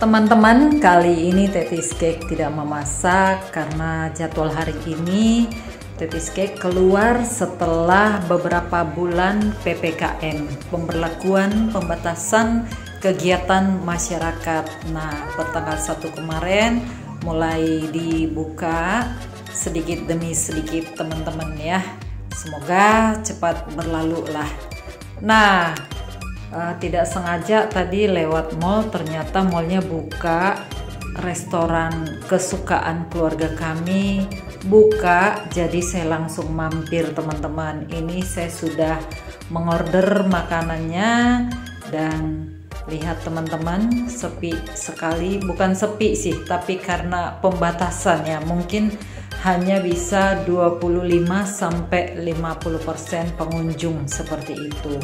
Teman-teman, kali ini Tetis Cake tidak memasak karena jadwal hari ini Tetis Cake keluar setelah beberapa bulan PPKM, pemberlakuan pembatasan kegiatan masyarakat. Nah, pertanggal 1 kemarin mulai dibuka sedikit demi sedikit teman-teman ya. Semoga cepat berlalu lah. Nah, tidak sengaja tadi lewat mall, ternyata mallnya buka, restoran kesukaan keluarga kami buka, jadi saya langsung mampir teman-teman. Ini saya sudah mengorder makanannya dan lihat teman-teman, sepi sekali. Bukan sepi sih, tapi karena pembatasan ya, mungkin hanya bisa 25-50% pengunjung seperti itu.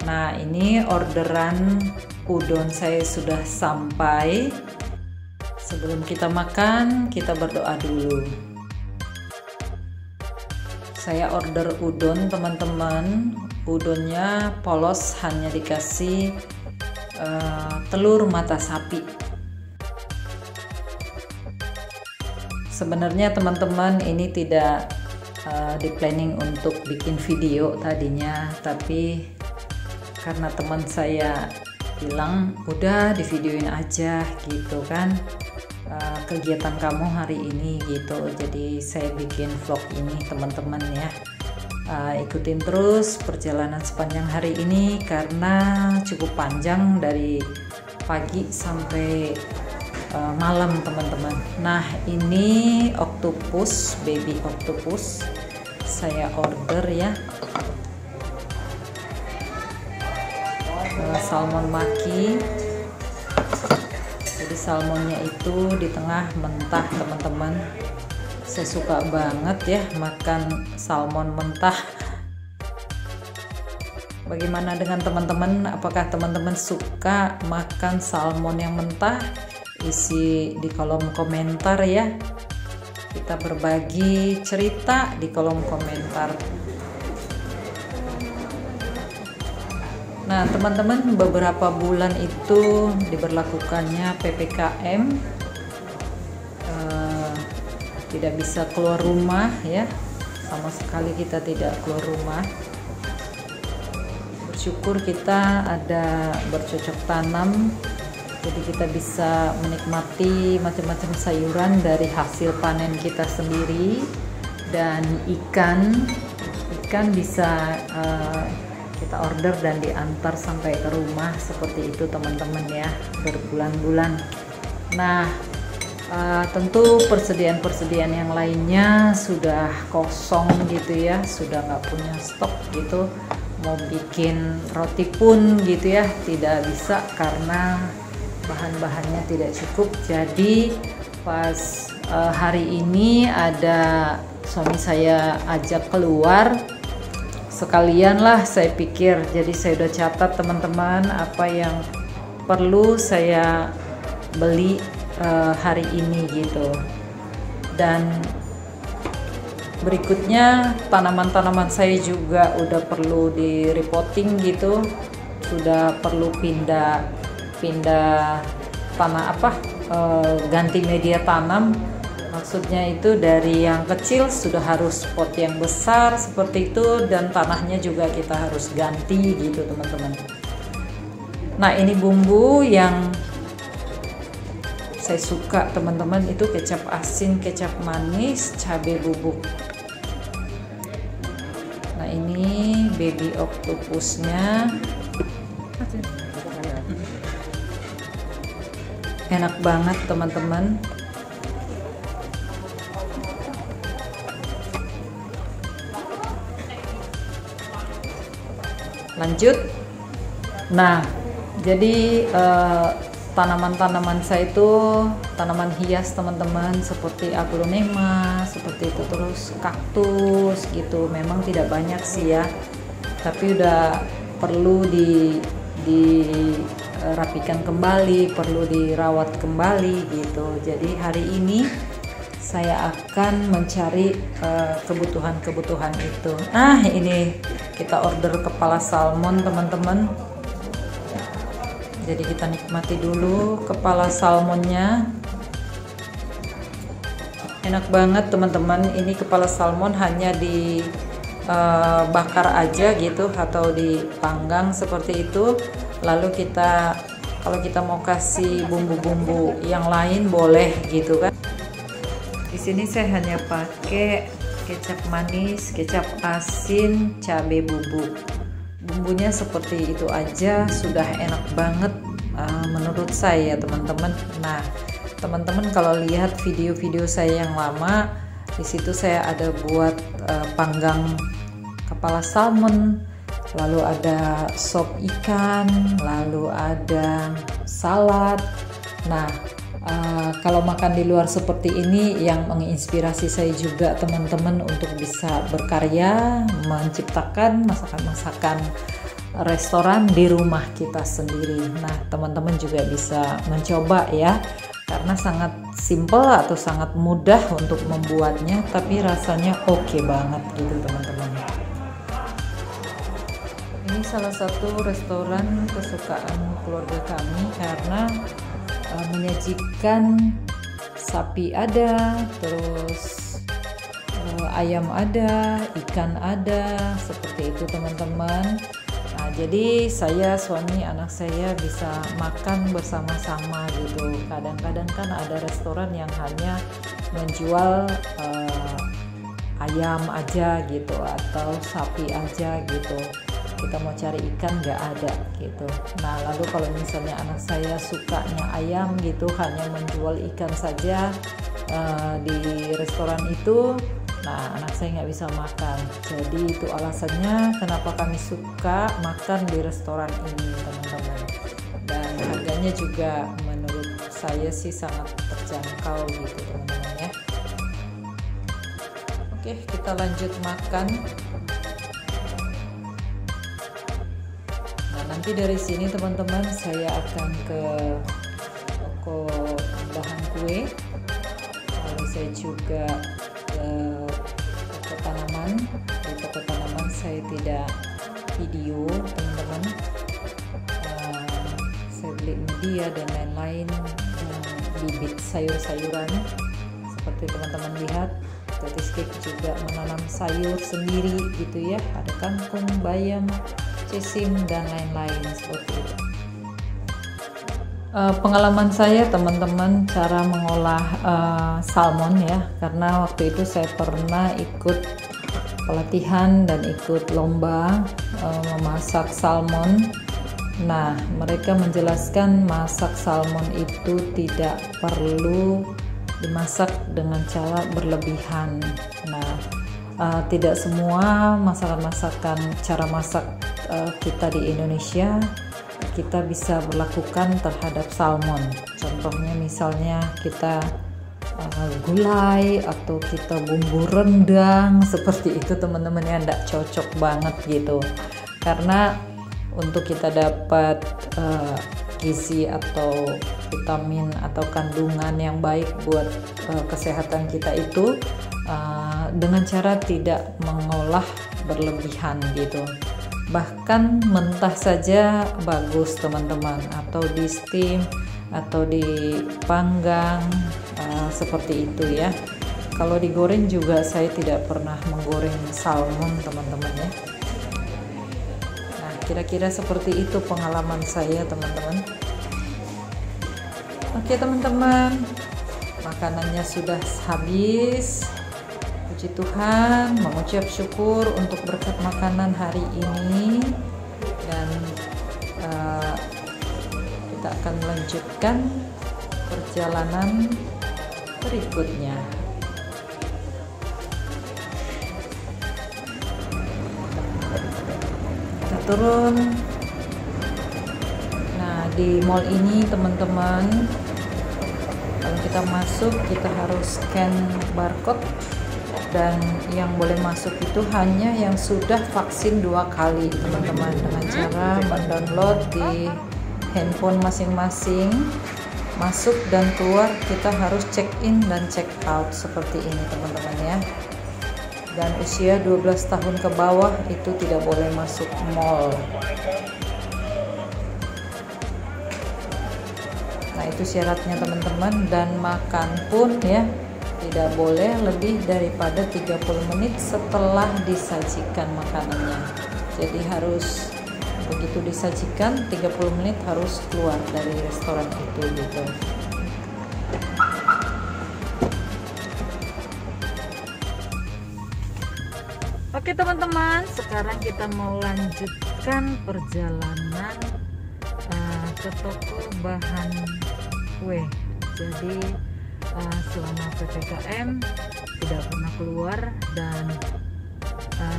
Nah, ini orderan udon saya sudah sampai. Sebelum kita makan, kita berdoa dulu. Saya order udon teman-teman. Udonnya polos, hanya dikasih telur mata sapi. Sebenarnya teman-teman ini tidak di planning untuk bikin video tadinya, tapi karena teman saya bilang udah di videoin aja gitu kan, kegiatan kamu hari ini gitu, jadi saya bikin vlog ini teman-teman ya. Ikutin terus perjalanan sepanjang hari ini karena cukup panjang dari pagi sampai malam teman-teman. Nah, ini octopus, baby octopus saya order ya. Salmon maki, jadi salmonnya itu di tengah mentah teman-teman. Saya suka banget ya makan salmon mentah. Bagaimana dengan teman-teman? Apakah teman-teman suka makan salmon yang mentah? Isi di kolom komentar ya, kita berbagi cerita di kolom komentar. Nah teman-teman, beberapa bulan itu diberlakukannya PPKM, tidak bisa keluar rumah ya, sama sekali kita tidak keluar rumah. Bersyukur kita ada bercocok tanam, jadi kita bisa menikmati macam-macam sayuran dari hasil panen kita sendiri. Dan ikan bisa kita order dan diantar sampai ke rumah seperti itu teman-teman ya, berbulan-bulan. Nah, tentu persediaan-persediaan yang lainnya sudah kosong gitu ya, sudah nggak punya stok gitu. Mau bikin roti pun gitu ya, tidak bisa karena bahan-bahannya tidak cukup. Jadi pas hari ini ada suami saya ajak keluar, sekalian lah saya pikir, jadi saya udah catat teman-teman apa yang perlu saya beli hari ini gitu. Dan berikutnya tanaman-tanaman saya juga udah perlu di repotting gitu, sudah perlu pindah tanah ganti media tanam. Maksudnya itu dari yang kecil sudah harus pot yang besar seperti itu, dan tanahnya juga kita harus ganti gitu teman-teman. Nah, ini bumbu yang saya suka teman-teman, itu kecap asin, kecap manis, cabai bubuk. Nah, ini baby octopusnya enak banget teman-teman. Lanjut. Nah, jadi tanaman-tanaman saya itu tanaman hias teman-teman, seperti aglonema seperti itu, terus kaktus gitu. Memang tidak banyak sih ya, tapi udah perlu dirapikan kembali, perlu dirawat kembali gitu. Jadi hari ini saya akan mencari kebutuhan-kebutuhan itu. Nah, ini kita order kepala salmon teman-teman. jadi kita nikmati dulu kepala salmonnya. Enak banget teman-teman, ini kepala salmon hanya dibakar aja gitu atau dipanggang seperti itu. Lalu kita kalau kita mau kasih bumbu-bumbu yang lain boleh gitu kan. Di sini saya hanya pakai kecap manis, kecap asin, cabai bubuk. Bumbunya seperti itu aja sudah enak banget menurut saya teman-teman. Nah, teman-teman kalau lihat video-video saya yang lama, di situ saya ada buat panggang kepala salmon, lalu ada sop ikan, lalu ada salad. Nah, kalau makan di luar seperti ini yang menginspirasi saya juga teman-teman untuk bisa berkarya, menciptakan masakan-masakan restoran di rumah kita sendiri. Nah, teman-teman juga bisa mencoba ya, karena sangat simple atau sangat mudah untuk membuatnya, tapi rasanya oke banget gitu teman-teman. Ini salah satu restoran kesukaan keluarga kami karena menyajikan sapi ada, terus ayam ada, ikan ada, seperti itu teman-teman. Nah, jadi saya, suami, anak saya bisa makan bersama-sama gitu. Kadang-kadang kan ada restoran yang hanya menjual ayam aja gitu atau sapi aja gitu. Kita mau cari ikan nggak ada gitu. Nah, lalu kalau misalnya anak saya sukanya ayam gitu, hanya menjual ikan saja di restoran itu, nah anak saya nggak bisa makan. Jadi itu alasannya kenapa kami suka makan di restoran ini teman-teman. Dan harganya juga menurut saya sih sangat terjangkau gitu teman-teman ya. Oke, kita lanjut makan. Nanti dari sini teman-teman saya akan ke toko bahan kue, lalu saya juga ke toko tanaman. Di toko tanaman saya tidak video teman-teman, saya beli media dan lain-lain, bibit sayur-sayuran seperti teman-teman lihat. Tetis Cake juga menanam sayur sendiri gitu ya, ada kangkung, bayam, cisim dan lain-lain seperti itu. Pengalaman saya teman-teman cara mengolah salmon ya, karena waktu itu saya pernah ikut pelatihan dan ikut lomba memasak salmon. Nah, mereka menjelaskan masak salmon itu tidak perlu dimasak dengan cara berlebihan. Nah, tidak semua masakan-masakan cara masak kita di Indonesia kita bisa berlakukan terhadap salmon. Contohnya misalnya kita gulai atau kita bumbu rendang seperti itu teman-teman ya, enggak cocok banget gitu. Karena untuk kita dapat gizi atau vitamin atau kandungan yang baik buat kesehatan kita itu dengan cara tidak mengolah berlebihan gitu. Bahkan mentah saja bagus teman-teman, atau di steam atau dipanggang seperti itu ya. Kalau digoreng juga saya tidak pernah menggoreng salmon teman-teman ya. Nah, kira-kira seperti itu pengalaman saya teman-teman. Oke teman-teman, makanannya sudah habis. Puji Tuhan, mengucap syukur untuk berkat makanan hari ini, dan kita akan melanjutkan perjalanan berikutnya. Kita turun. Nah, di mall ini teman-teman, kalau kita masuk kita harus scan barcode, dan yang boleh masuk itu hanya yang sudah vaksin 2 kali teman-teman, dengan cara mendownload di handphone masing-masing. Masuk dan keluar kita harus check in dan check out seperti ini teman-teman ya. Dan usia 12 tahun ke bawah itu tidak boleh masuk mall. Nah itu syaratnya teman-teman, dan makan pun ya tidak boleh lebih daripada 30 menit setelah disajikan makanannya. Jadi harus begitu disajikan 30 menit harus keluar dari restoran itu gitu. Oke teman-teman, sekarang kita mau lanjutkan perjalanan ke toko bahan kue. Jadi selama PPKM tidak pernah keluar, dan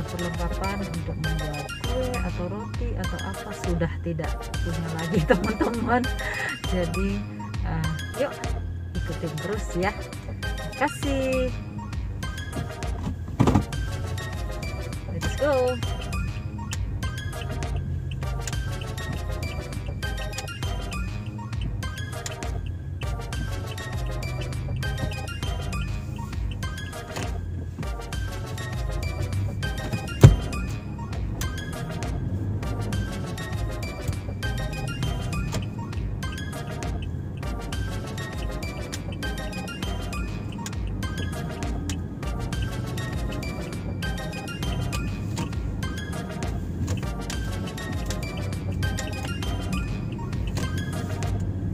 perlengkapan untuk membuat kue atau roti atau apa sudah tidak punya lagi teman-teman. Jadi yuk ikutin terus ya. Terima kasih. Let's go.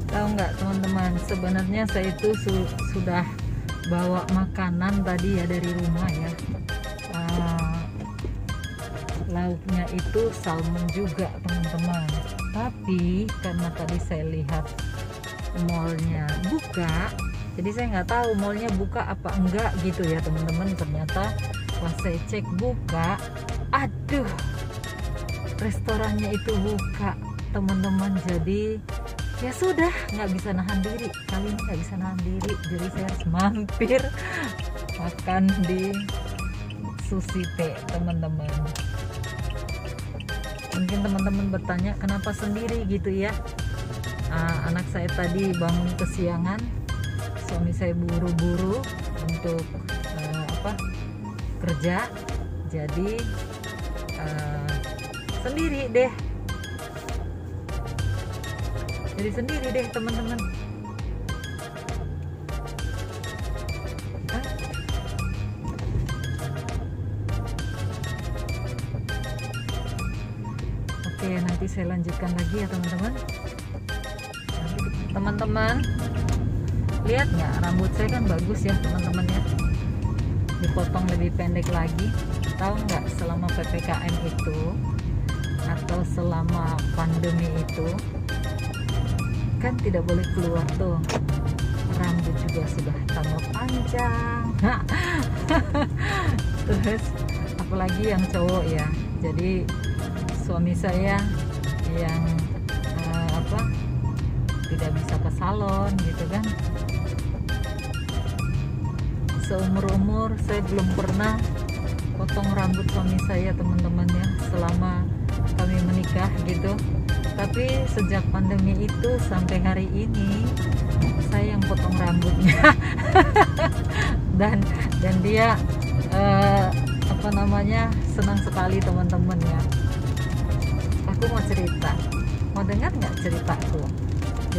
Tahu nggak teman-teman, sebenarnya saya itu sudah bawa makanan tadi ya dari rumah ya. Lauknya itu salmon juga teman-teman, tapi karena tadi saya lihat mallnya buka, jadi saya nggak tahu mallnya buka apa enggak gitu ya teman-teman. Ternyata pas saya cek buka, aduh, restorannya itu buka teman-teman. Jadi ya sudah, nggak bisa nahan diri, kali ini nggak bisa nahan diri, jadi saya harus mampir makan di Sushi Tei teman-teman. Mungkin teman-teman bertanya kenapa sendiri gitu ya. Anak saya tadi bangun kesiangan, suami saya buru-buru untuk kerja, jadi sendiri deh. Jadi sendiri deh teman-teman. Oke, nanti saya lanjutkan lagi ya teman-teman. Teman-teman, lihat nggak rambut saya kan bagus ya teman-teman ya. Dipotong lebih pendek lagi. Tahu nggak, selama PPKM itu atau selama pandemi itu kan tidak boleh keluar tuh, rambut juga sudah tambah panjang. Terus apalagi yang cowok ya, jadi suami saya yang tidak bisa ke salon gitu kan. Seumur-umur saya belum pernah potong rambut suami saya teman-teman ya, selama kami menikah gitu. Tapi sejak pandemi itu sampai hari ini saya yang potong rambutnya. dan dia senang sekali teman-teman ya. Aku mau cerita, mau dengar nggak ceritaku?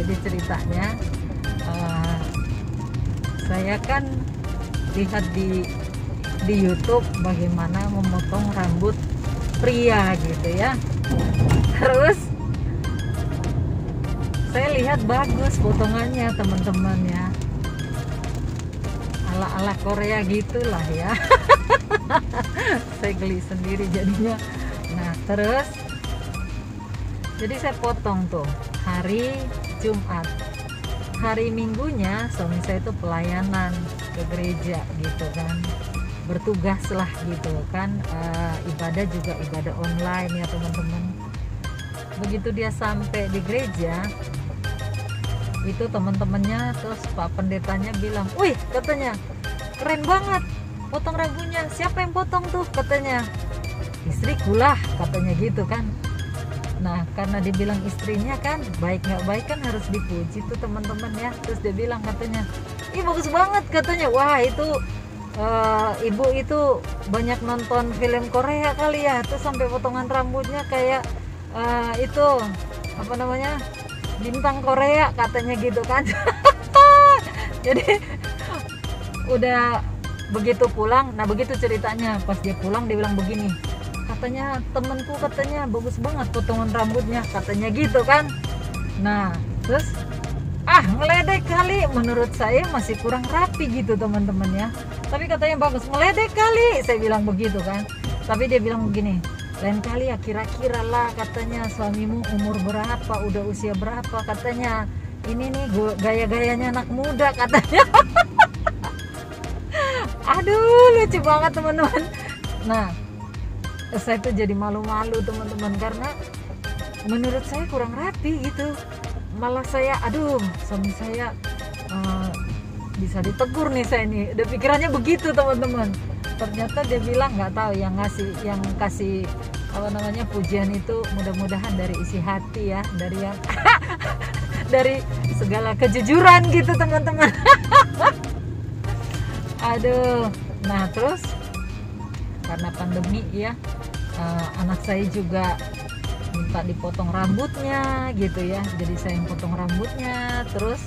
Jadi ceritanya saya kan lihat di YouTube bagaimana memotong rambut pria gitu ya. Terus saya lihat bagus potongannya teman-teman ya, ala-ala Korea gitulah ya. Saya geli sendiri jadinya. Nah terus jadi saya potong tuh hari Jumat, hari Minggunya suami saya itu pelayanan ke gereja gitu kan, bertugas lah gitu kan. Ibadah juga ibadah online ya teman-teman. Begitu dia sampai di gereja itu, teman-temannya terus Pak Pendetanya bilang, "Wih," katanya, "keren banget potong rambutnya. Siapa yang potong tuh?" katanya. "Istriku lah," katanya gitu kan. Nah karena dibilang istrinya kan, baik nggak baik kan harus dipuji tuh teman-teman ya. Terus dia bilang katanya, "Ih bagus banget," katanya. Wah itu ibu itu banyak nonton film Korea kali ya, terus sampai potongan rambutnya kayak itu bintang Korea katanya gitu kan. Jadi udah begitu pulang, nah begitu ceritanya, pas dia pulang dia bilang begini, katanya temenku katanya bagus banget potongan rambutnya katanya gitu kan. Nah terus ngeledek kali, menurut saya masih kurang rapi gitu teman-teman ya, tapi katanya bagus, ngeledek kali saya bilang begitu kan. Tapi dia bilang begini, lain kali ya kira-kira lah katanya, suamimu umur berapa, udah usia berapa katanya, ini nih gaya-gayanya anak muda katanya. Aduh lucu banget teman-teman. Nah saya tuh jadi malu-malu teman-teman, karena menurut saya kurang rapi gitu. Malah saya, aduh suami saya bisa ditegur nih saya nih, udah pikirannya begitu teman-teman. Ternyata dia bilang nggak tahu, yang kasih apa namanya pujian itu mudah-mudahan dari isi hati ya, dari yang dari segala kejujuran gitu teman-teman. Aduh, nah terus karena pandemi ya, anak saya juga minta dipotong rambutnya gitu ya, jadi saya yang potong rambutnya, terus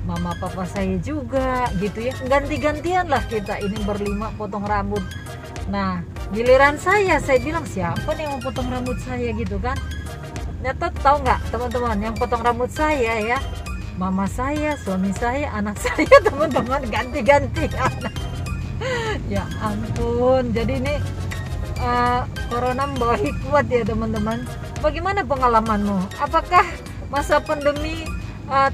mama papa saya juga gitu ya, ganti-gantian lah kita ini berlima potong rambut. Nah giliran saya bilang siapa nih yang mau potong rambut saya gitu kan. Nyata tahu nggak teman-teman, yang potong rambut saya ya mama saya, suami saya, anak saya teman-teman, ganti-gantian. Ya ampun, jadi ini corona membawa hikmat ya teman-teman. Bagaimana pengalamanmu? Apakah masa pandemi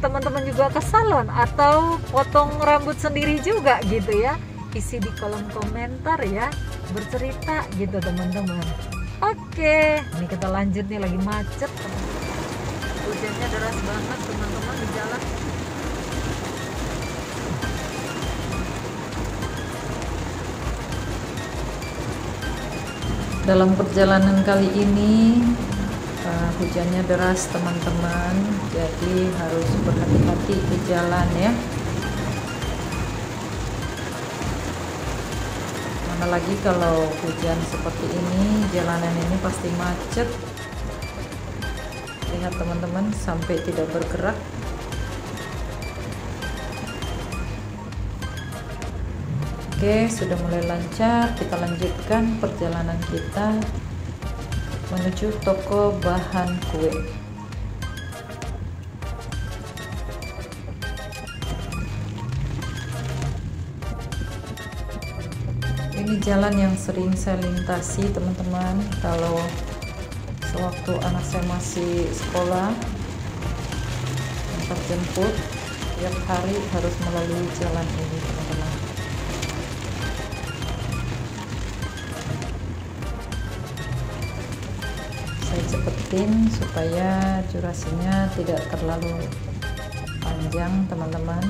teman-teman juga ke salon atau potong rambut sendiri juga gitu ya? Isi di kolom komentar ya, bercerita gitu teman-teman. Oke, ini kita lanjut nih, lagi macet. Hujannya deras banget teman-teman di jalan. Dalam perjalanan kali ini hujannya deras teman-teman, jadi harus berhati-hati di jalan ya. Mana lagi kalau hujan seperti ini, jalanan ini pasti macet. Lihat teman-teman, sampai tidak bergerak. Oke, sudah mulai lancar. Kita lanjutkan perjalanan kita menuju toko bahan kue. Ini jalan yang sering saya lintasi teman-teman, kalau sewaktu anak saya masih sekolah, antar jemput, tiap hari harus melalui jalan ini teman-teman. Saya cepetin supaya durasinya tidak terlalu panjang teman-teman.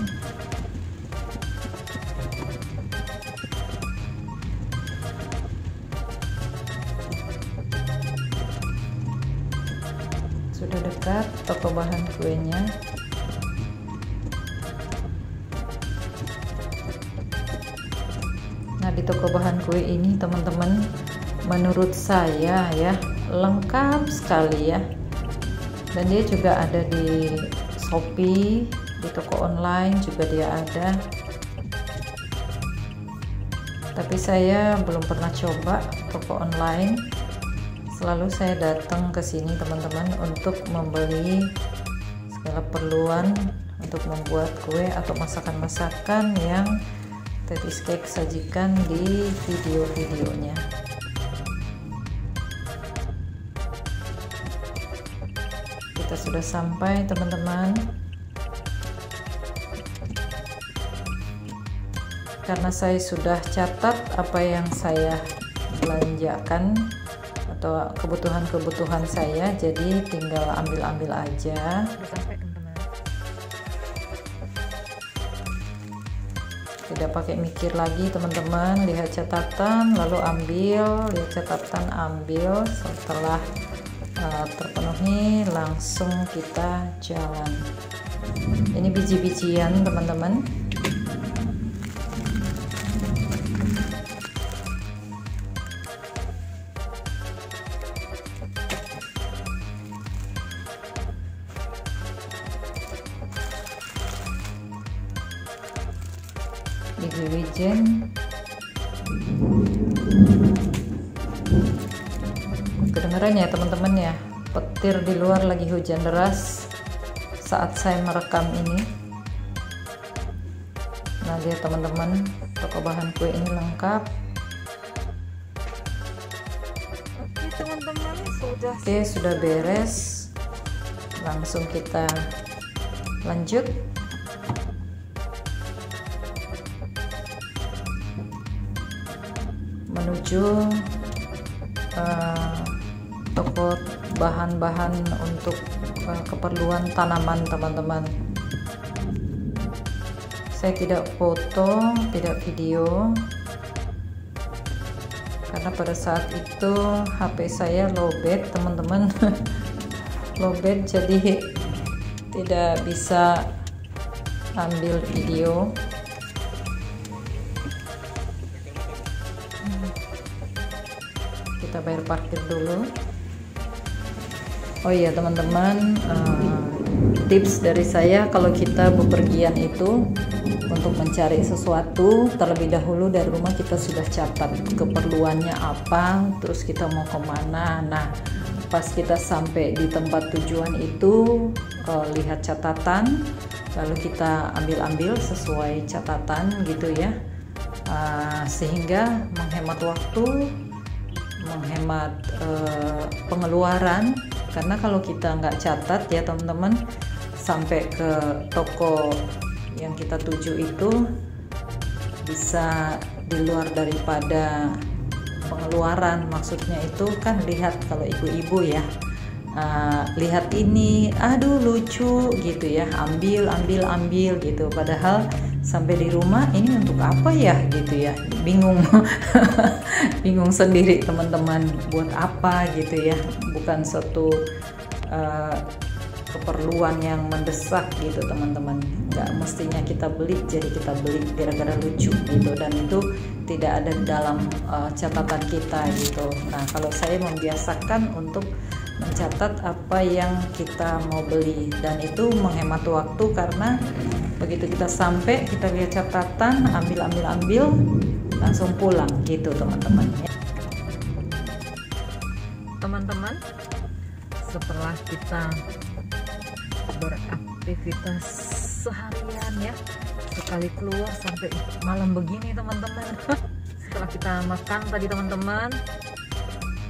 Sudah dekat toko bahan kuenya. Nah, di toko bahan kue ini teman-teman, menurut saya ya lengkap sekali ya, dan dia juga ada di Shopee, di toko online juga dia ada, tapi saya belum pernah coba toko online. Selalu saya datang ke sini teman-teman untuk membeli segala perluan untuk membuat kue atau masakan-masakan yang Tetis Cake sajikan di video-videonya. Kita sudah sampai teman-teman. Karena saya sudah catat apa yang saya belanjakan atau kebutuhan-kebutuhan saya, jadi tinggal ambil-ambil aja. Sudah sampai teman-teman. Tidak pakai mikir lagi teman-teman, lihat catatan lalu ambil, lihat catatan ambil, setelah terpenuhi langsung kita jalan. Ini biji-bijian teman-teman. Gigi Wijen. Kedengeran ya teman-teman ya, petir di luar lagi hujan deras saat saya merekam ini. Nah lihat teman-teman, toko bahan kue ini lengkap. Oke teman-teman, sudah beres. Langsung kita lanjut. Menuju toko bahan-bahan untuk keperluan tanaman teman-teman. Saya tidak foto, tidak video, karena pada saat itu HP saya lowbat teman-teman. Lowbat, jadi tidak bisa ambil video. Kita bayar parkir dulu. Oh iya teman-teman, tips dari saya kalau kita bepergian itu untuk mencari sesuatu, terlebih dahulu dari rumah kita sudah catat keperluannya apa, terus kita mau kemana. Nah pas kita sampai di tempat tujuan itu, lihat catatan, lalu kita ambil sesuai catatan gitu ya, sehingga menghemat waktu, menghemat pengeluaran. Karena kalau kita nggak catat ya teman-teman, sampai ke toko yang kita tuju itu bisa di luar daripada pengeluaran. Maksudnya itu kan, lihat kalau ibu-ibu ya, lihat ini, aduh lucu gitu ya, ambil gitu, padahal sampai di rumah ini untuk apa ya gitu ya, bingung. Bingung sendiri teman-teman, buat apa gitu ya, bukan suatu keperluan yang mendesak gitu teman-teman. Nggak mestinya kita beli, jadi kita beli gara-gara lucu gitu, dan itu tidak ada dalam catatan kita gitu. Nah kalau saya membiasakan untuk mencatat apa yang kita mau beli, dan itu menghemat waktu, karena begitu kita sampai, kita lihat catatan, ambil, langsung pulang gitu teman-teman. Teman-teman, setelah kita beraktivitas seharian ya, sekali keluar sampai malam begini teman-teman. Setelah kita makan tadi teman-teman,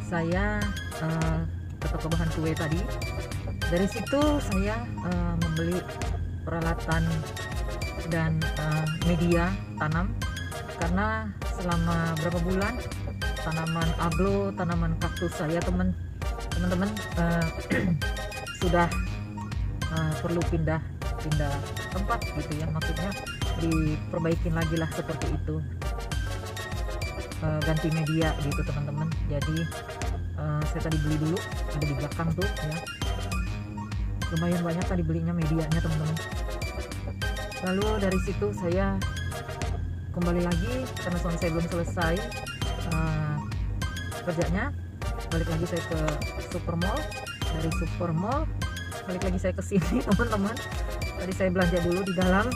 saya ke toko bahan kue tadi. Dari situ saya membeli peralatan dan media tanam, karena selama berapa bulan tanaman aglo, tanaman kaktus saya teman-teman sudah perlu pindah tempat gitu ya, maksudnya diperbaikin lagi lah seperti itu, ganti media gitu teman-teman. Jadi saya tadi beli dulu, ada di belakang tuh ya, lumayan banyak tadi belinya medianya teman-teman. Lalu dari situ saya kembali lagi, karena suami saya belum selesai kerjanya, balik lagi saya ke supermall. Dari supermall balik lagi saya ke sini teman-teman. Tadi saya belanja dulu di dalam,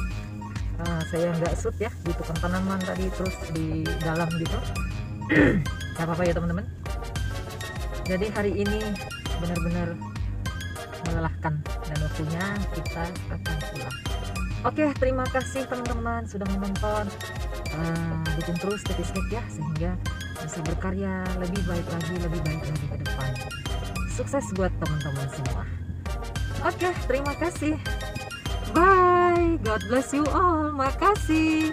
saya nggak shoot ya di tukang tanaman tadi, terus di dalam gitu. Gak apa-apa ya teman-teman. Jadi hari ini benar-benar melelahkan, dan waktunya kita akan pulang. Oke, terima kasih teman-teman sudah menonton. Dukung terus Tetisnik ya, sehingga bisa berkarya lebih baik lagi ke depan. Sukses buat teman-teman semua. Oke, terima kasih. Bye. God bless you all. Makasih.